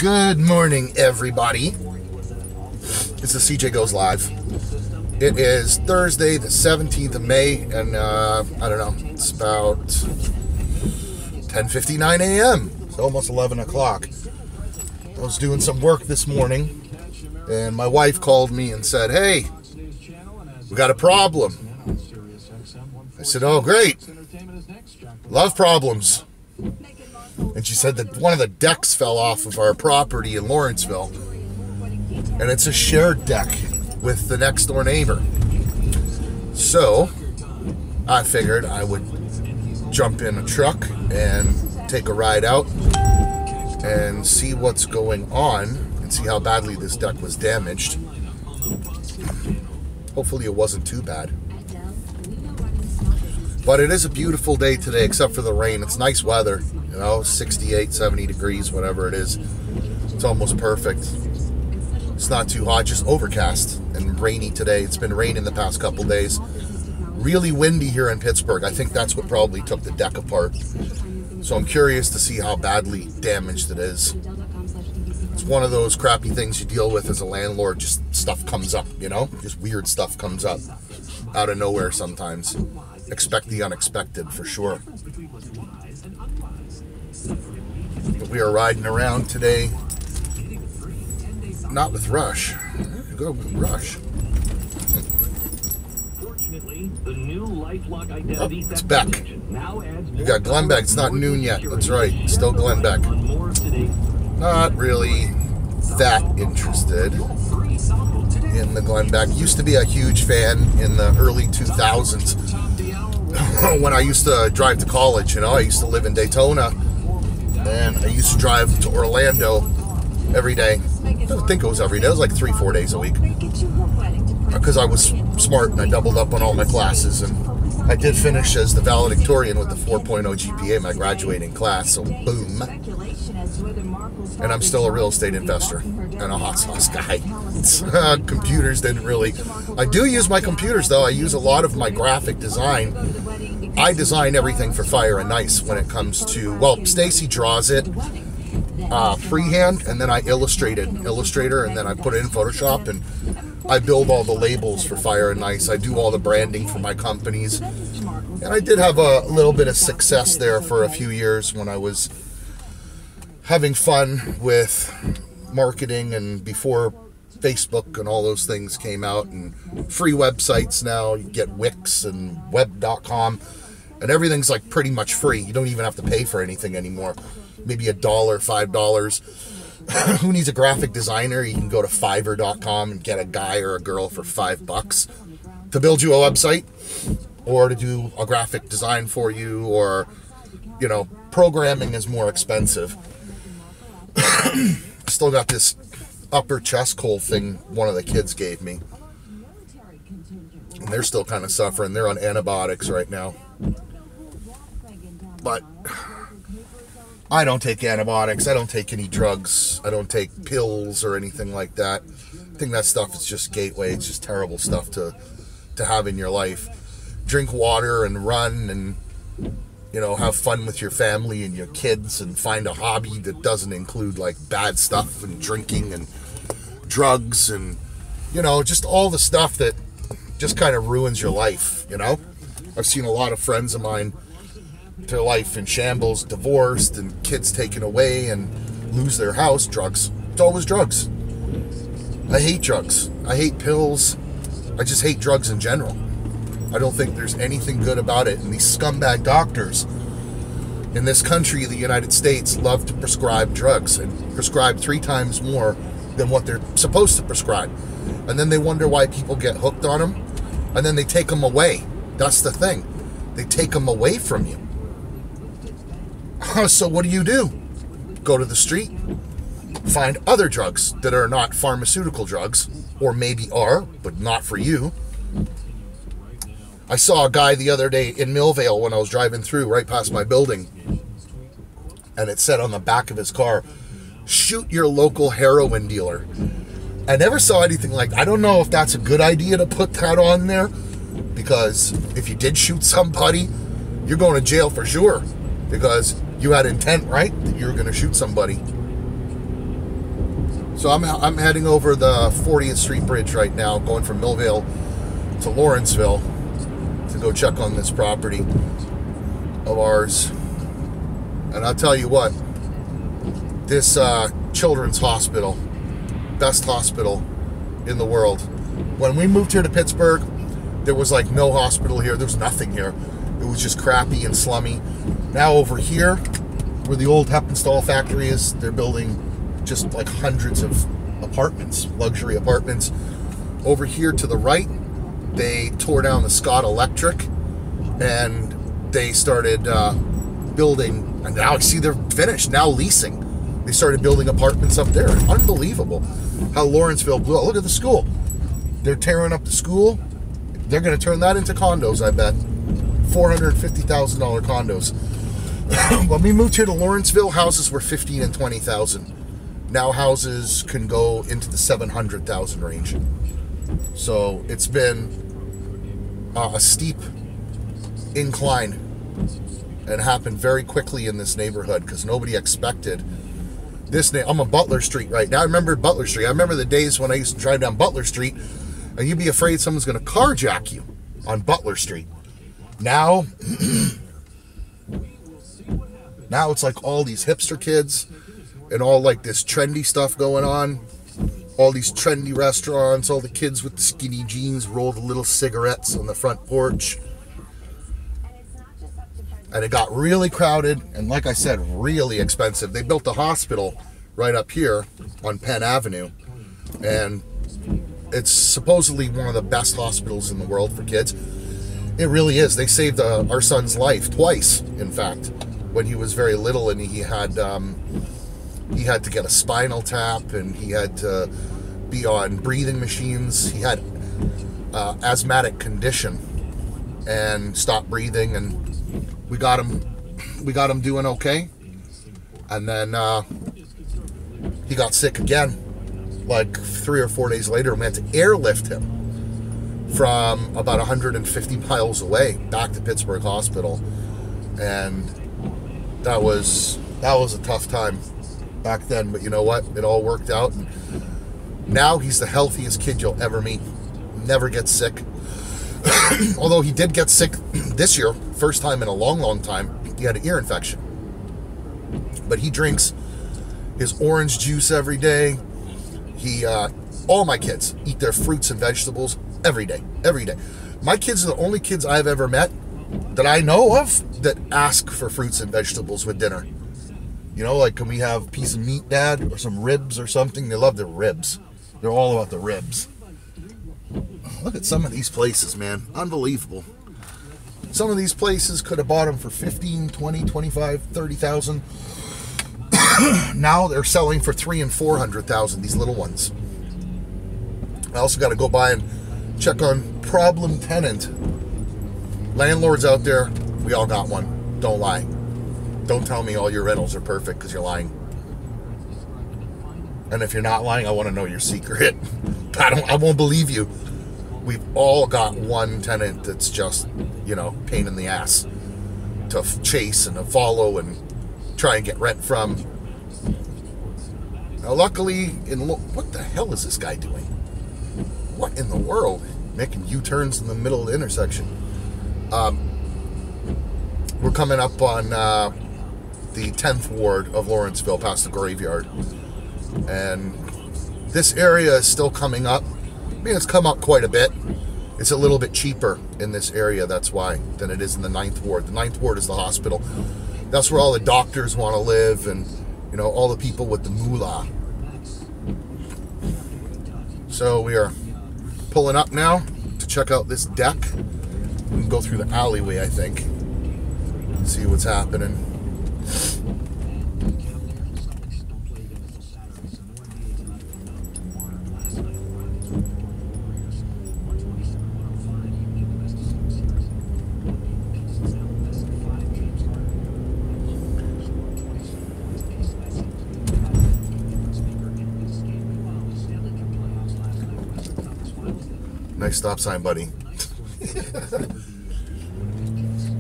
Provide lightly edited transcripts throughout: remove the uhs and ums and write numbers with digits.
Good morning, everybody. It's the CJ Goes Live. It is Thursday, the 17th of May, and I don't know, it's about 10:59 a.m. It's almost 11 o'clock. I was doing some work this morning, and my wife called me and said, "Hey, we got a problem." I said, "Oh, great. Love problems." And she said that one of the decks fell off of our property in Lawrenceville, and it's a shared deck with the next door neighbor. So I figured I would jump in a truck and take a ride out and see what's going on and see how badly this deck was damaged. Hopefully it wasn't too bad. But it is a beautiful day today, except for the rain. It's nice weather, you know, 68, 70 degrees, whatever it is. It's almost perfect. It's not too hot, just overcast and rainy today. It's been raining the past couple days. Really windy here in Pittsburgh. I think that's what probably took the deck apart. So I'm curious to see how badly damaged it is. It's one of those crappy things you deal with as a landlord. Just stuff comes up, you know? Just weird stuff comes up out of nowhere sometimes. Expect the unexpected, for sure. But we are riding around today, not with Rush. Go with Rush. Oh, it's Beck. You got Glenn Beck. It's not noon yet. That's right. Still Glenn Beck. Not really that interested in the Glenn Beck. Used to be a huge fan in the early 2000s when I used to drive to college. You know, I used to live in Daytona, and I used to drive to Orlando every day. I don't think it was every day. It was like 3-4 days a week, because I was smart and I doubled up on all my classes, and I did finish as the valedictorian with the 4.0 GPA, my graduating class, so boom. And I'm still a real estate investor and a hot sauce guy. Computers didn't really... I do use my computers, though. I use a lot of my graphic design. I design everything for Fire and Ice when it comes to... Well, Stacy draws it freehand, and then I illustrate it in Illustrator, and then I put it in Photoshop, and I build all the labels for Fire and Ice. I do all the branding for my companies. And I did have a little bit of success there for a few years when I was having fun with marketing, and before Facebook and all those things came out, and free websites now. You get Wix and web.com, and everything's like pretty much free. You don't even have to pay for anything anymore. Maybe $1, $5. Who needs a graphic designer? You can go to fiverr.com and get a guy or a girl for $5 to build you a website, or to do a graphic design for you, or, you know, programming is more expensive. Still got this upper chest cold thing one of the kids gave me, and they're still kind of suffering. They're on antibiotics right now, but I don't take antibiotics. I don't take any drugs. I don't take pills or anything like that. I think that stuff is just gateway. It's just terrible stuff to have in your life. Drink water and run, and, you know, have fun with your family and your kids, and find a hobby that doesn't include like bad stuff and drinking and drugs and, you know, just all the stuff that just kind of ruins your life, you know? I've seen a lot of friends of mine, their life in shambles, divorced, and kids taken away, and lose their house. Drugs. It's always drugs. I hate drugs. I hate pills. I just hate drugs in general. I don't think there's anything good about it. And these scumbag doctors in this country, the United States, love to prescribe drugs, and prescribe 3 times more than what they're supposed to prescribe. And then they wonder why people get hooked on them, and then they take them away. That's the thing. They take them away from you. So what do? Go to the street, find other drugs that are not pharmaceutical drugs, or maybe are, but not for you. I saw a guy the other day in Millvale when I was driving through right past my building, and it said on the back of his car, "Shoot your local heroin dealer." I never saw anything like that. I don't know if that's a good idea to put that on there, because if you did shoot somebody, you're going to jail for sure, because you had intent, right, that you were going to shoot somebody. So I'm heading over the 40th Street Bridge right now, going from Millvale to Lawrenceville to go check on this property of ours. And I'll tell you what, this children's hospital, best hospital in the world. When we moved here to Pittsburgh, there was like no hospital here. There was nothing here. It was just crappy and slummy. Now over here, where the old Heppenstall factory is, they're building just like hundreds of apartments, luxury apartments. Over here to the right, they tore down the Scott Electric and they started building, and now I see they're finished, now leasing. They started building apartments up there. Unbelievable how Lawrenceville blew up. Look at the school. They're tearing up the school. They're going to turn that into condos, I bet. $450,000 condos. When we moved here to Lawrenceville, houses were $15,000 and $20,000. Now houses can go into the $700,000 range. So it's been a steep incline, and happened very quickly in this neighborhood because nobody expected this. I'm on Butler Street right now. I remember Butler Street. I remember the days when I used to drive down Butler Street and you'd be afraid someone's going to carjack you on Butler Street. Now, now it's like all these hipster kids and all like this trendy stuff going on. All these trendy restaurants, all the kids with the skinny jeans roll the little cigarettes on the front porch. And it got really crowded and, like I said, really expensive. They built a hospital right up here on Penn Avenue. And it's supposedly one of the best hospitals in the world for kids. It really is. They saved our son's life twice, in fact, when he was very little, and he had to get a spinal tap, and he had to be on breathing machines. He had asthmatic condition and stopped breathing, and we got him doing okay. And then he got sick again, like 3 or 4 days later. We had to airlift him from about 150 miles away back to Pittsburgh Hospital, and that was a tough time back then. But you know what? It all worked out. And now he's the healthiest kid you'll ever meet. Never gets sick. Although he did get sick this year, first time in a long, long time. He had an ear infection. But he drinks his orange juice every day. All my kids eat their fruits and vegetables every day. My kids are the only kids I've ever met that I know of that ask for fruits and vegetables with dinner. You know, like, can we have a piece of meat, Dad, or some ribs or something? They love their ribs. They're all about the ribs. Look at some of these places, man. Unbelievable. Some of these places could have bought them for $15,000, $20,000, $25,000, $30,000. Now they're selling for $300,000 and $400,000, these little ones. I also got to go by and check on problem tenant. Landlords out there, we all got one. Don't lie. Don't tell me all your rentals are perfect, because you're lying. And if you're not lying, I want to know your secret. I won't believe you. We've all got one tenant that's just, you know, pain in the ass to chase and to follow and try and get rent from. Now, luckily, what the hell is this guy doing? What in the world? Making U-turns in the middle of the intersection. We're coming up on the 10th ward of Lawrenceville, past the graveyard. And this area is still coming up. I mean, it's come up quite a bit. It's a little bit cheaper in this area, that's why, than it is in the 9th ward. The 9th ward is the hospital. That's where all the doctors want to live, and, you know, all the people with the moolah. So we are pulling up now to check out this deck. We can go through the alleyway, I think, see what's happening. Nice stop sign, buddy.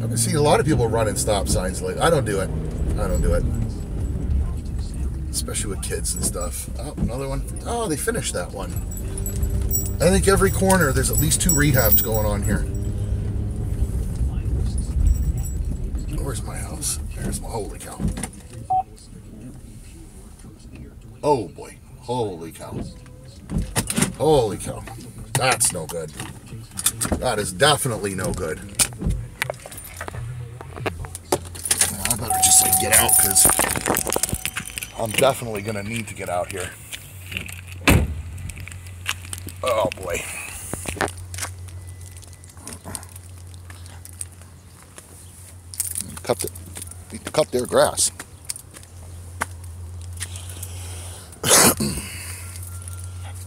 I've been seeing a lot of people running stop signs lately. I don't do it. especially with kids and stuff. Oh, another one. Oh, they finished that one. I think every corner there's at least 2 rehabs going on here. Where's my house? There's my, holy cow. Oh boy, holy cow. Holy cow. That's no good. That is definitely no good. I better just get out, because I'm definitely going to need to get out here. Oh boy. Need to cut their grass.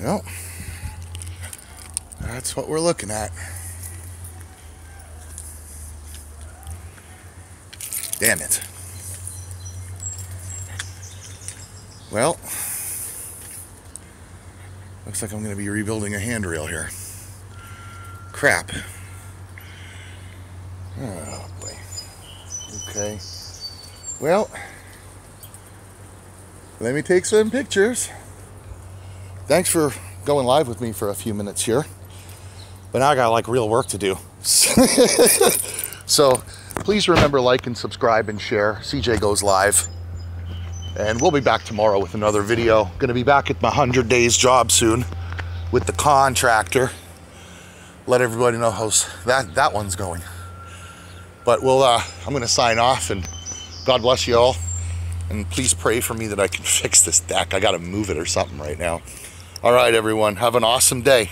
Well, that's what we're looking at. Damn it. Well, looks like I'm going to be rebuilding a handrail here. Crap. Oh boy. Okay. Well, let me take some pictures. Thanks for going live with me for a few minutes here. But now I got like real work to do. So please remember, like and subscribe and share. CJ Goes Live. And we'll be back tomorrow with another video. Gonna be back at my 100 days job soon with the contractor. Let everybody know how that one's going. But I'm gonna sign off, and God bless you all. And please pray for me that I can fix this deck. I gotta move it or something right now. All right, everyone, have an awesome day.